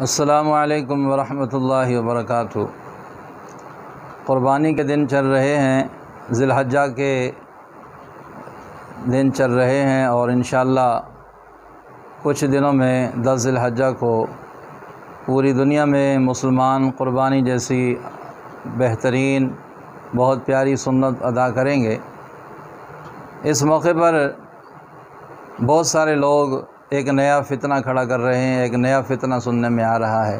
السلام علیکم ورحمۃ اللہ وبرکاتہ۔ قربانی کے دن چل رہے ہیں، ذی الحجہ کے دن چل رہے ہیں اور انشاءاللہ کچھ دنوں میں 10 ذی الحجہ کو پوری دنیا میں مسلمان قربانی جیسی بہترین بہت پیاری سنت ادا کریں گے۔ اس موقع پر بہت سارے لوگ ایک نیا فتنہ کھڑا کر رہے ہیں، ایک نیا فتنہ سننے میں آ رہا ہے۔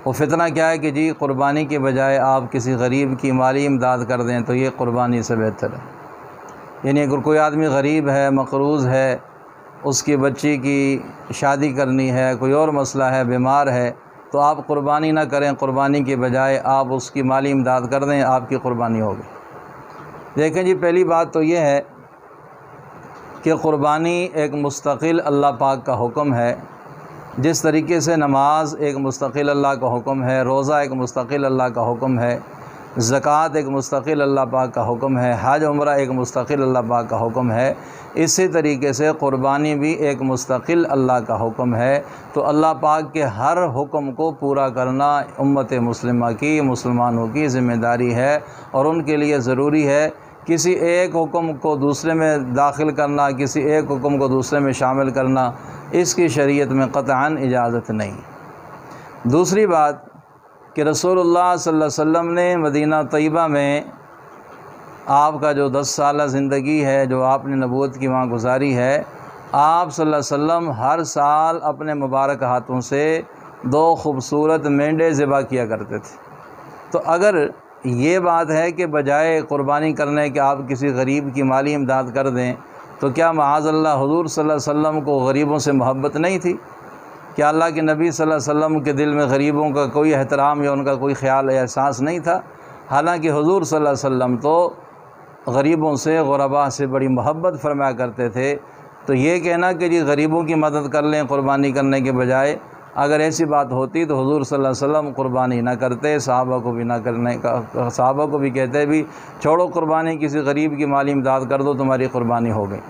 وہ فتنہ کیا ہے کہ جی قربانی کے بجائے آپ کسی غریب کی مالی امداد کر دیں تو یہ قربانی سے بہتر ہے۔ یعنی اگر کوئی آدمی غریب ہے، مقروض ہے، اس کی بچی کی شادی کرنی ہے، کوئی اور مسئلہ ہے، بیمار ہے، تو آپ قربانی نہ کریں، قربانی کے بجائے آپ اس کی مالی امداد کر دیں، آپ کی قربانی ہوگی۔ دیکھیں جی، پہلی بات تو یہ ہے کہ قربانی ایک مستقل اللہ پاک کا حکم ہے۔ جس طریقے سے نماز ایک مستقل اللہ کا حکم ہے، روزہ ایک مستقل اللہ کا حکم ہے، زکوٰۃ ایک مستقل اللہ پاک کا حکم ہے، حج عمرہ ایک مستقل اللہ پاک کا حکم ہے، اسی طریقے سے قربانی بھی ایک مستقل اللہ کا حکم ہے۔ تو اللہ پاک کے ہر حکم کو پورا کرنا امت مسلمہ کی، مسلمانوں کی ذمہ داری ہے، اور ان کے لیے ضروری ہے کسی ایک حکم کو دوسرے میں داخل کرنا، کسی ایک حکم کو دوسرے میں شامل کرنا، اس کی شریعت میں قطعاً اجازت نہیں۔ دوسری بات کہ رسول اللہ صلی اللہ علیہ وسلم نے مدینہ طیبہ میں آپ کا جو 10 سالہ زندگی ہے، جو آپ نے نبوت کی وہاں گزاری ہے، آپ صلی اللہ علیہ وسلم ہر سال اپنے مبارک ہاتھوں سے 2 خوبصورت مینڈے ذبح کیا کرتے تھے۔ تو اگر یہ بات ہے کہ بجائے قربانی کرنے کے آپ کسی غریب کی مالی امداد کر دیں، تو کیا معاذ اللہ حضور صلی اللہ علیہ وسلم کو غریبوں سے محبت نہیں تھی؟ کیا اللہ کے نبی صلی اللہ علیہ وسلم کے دل میں غریبوں کا کوئی احترام یا ان کا کوئی خیال یا احساس نہیں تھا؟ حالانکہ حضور صلی اللہ علیہ وسلم تو غریبوں سے، غرباء سے بڑی محبت فرمایا کرتے تھے۔ تو یہ کہنا کہ جی غریبوں کی مدد کر لیں قربانی کرنے کے بجائے، اگر ایسی بات ہوتی تو حضور صلی اللہ علیہ وسلم قربانی نہ کرتے، صحابہ کو بھی نہ کرنے کا، صحابہ کو بھی کہتے بھی چھوڑو قربانی، کسی غریب کی مالی امداد کر دو، تمہاری قربانی ہو گئی۔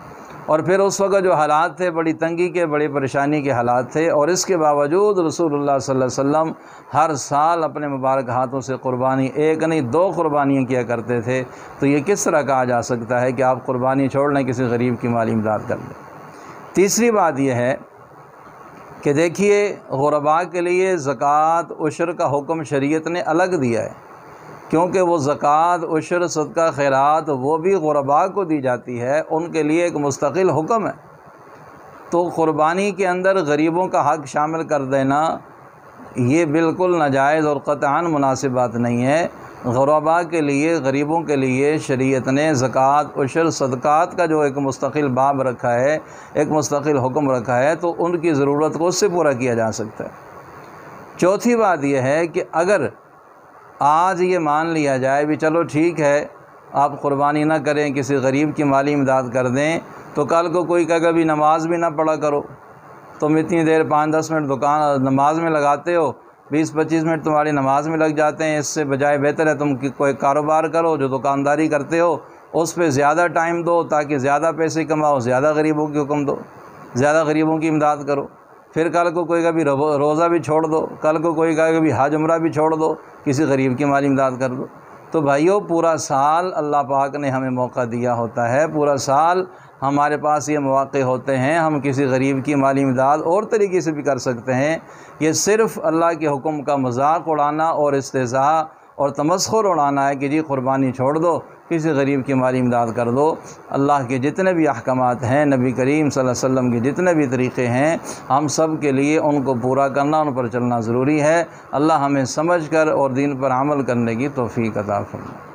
اور پھر اس وقت جو حالات تھے بڑی تنگی کے، بڑی پریشانی کے حالات تھے، اور اس کے باوجود رسول اللہ صلی اللہ علیہ وسلم ہر سال اپنے مبارک ہاتھوں سے قربانی ایک نہیں 2 قربانیاں کیا کرتے تھے۔ تو یہ کس طرح کہا جا سکتا ہے کہ آپ قربانی چھوڑ لیں، کسی غریب کی مالی امداد کر لیں؟ تیسری بات یہ ہے کہ دیکھیے، غرباء کے لیے زکوٰۃ عشر کا حکم شریعت نے الگ دیا ہے، کیونکہ وہ زکوٰۃ عشر صدقہ خیرات وہ بھی غرباء کو دی جاتی ہے، ان کے لیے ایک مستقل حکم ہے۔ تو قربانی کے اندر غریبوں کا حق شامل کر دینا یہ بالکل ناجائز اور قطعاً مناسب بات نہیں ہے۔ غرباء کے لیے، غریبوں کے لیے شریعت نے زکوٰۃ عشر صدقات کا جو ایک مستقل باب رکھا ہے، ایک مستقل حکم رکھا ہے، تو ان کی ضرورت کو اس سے پورا کیا جا سکتا ہے۔ چوتھی بات یہ ہے کہ اگر آج یہ مان لیا جائے بھی چلو ٹھیک ہے آپ قربانی نہ کریں، کسی غریب کی مالی امداد کر دیں، تو کل کو کوئی کہے گا بھی نماز بھی نہ پڑھا کرو، تم اتنی دیر 5-10 منٹ نماز میں لگاتے ہو، 20-25 منٹ تمہاری نماز میں لگ جاتے ہیں، اس سے بجائے بہتر ہے تم کوئی کاروبار کرو، جو دکانداری کرتے ہو اس پہ زیادہ ٹائم دو تاکہ زیادہ پیسے کماؤ، زیادہ غریبوں کی حکم دو، زیادہ غریبوں کی امداد کرو۔ پھر کل کو کوئی کبھی روزہ بھی چھوڑ دو، کل کو کوئی کہے کبھی حج عمرہ بھی چھوڑ دو، کسی غریب کی مالی امداد کر دو۔ تو بھائیو، پورا سال اللہ پاک نے ہمیں موقع دیا ہوتا ہے، پورا سال ہمارے پاس یہ مواقع ہوتے ہیں، ہم کسی غریب کی مالی امداد اور طریقے سے بھی کر سکتے ہیں۔ یہ صرف اللہ کے حکم کا مذاق اڑانا اور استہزاء اور تمسخر اڑانا ہے کہ جی قربانی چھوڑ دو، کسی غریب کی مالی امداد کر دو۔ اللہ کے جتنے بھی احکامات ہیں، نبی کریم صلی اللہ علیہ وسلم کے جتنے بھی طریقے ہیں، ہم سب کے لیے ان کو پورا کرنا، ان پر چلنا ضروری ہے۔ اللہ ہمیں سمجھ کر اور دین پر عمل کرنے کی توفیق عطا فرمائے۔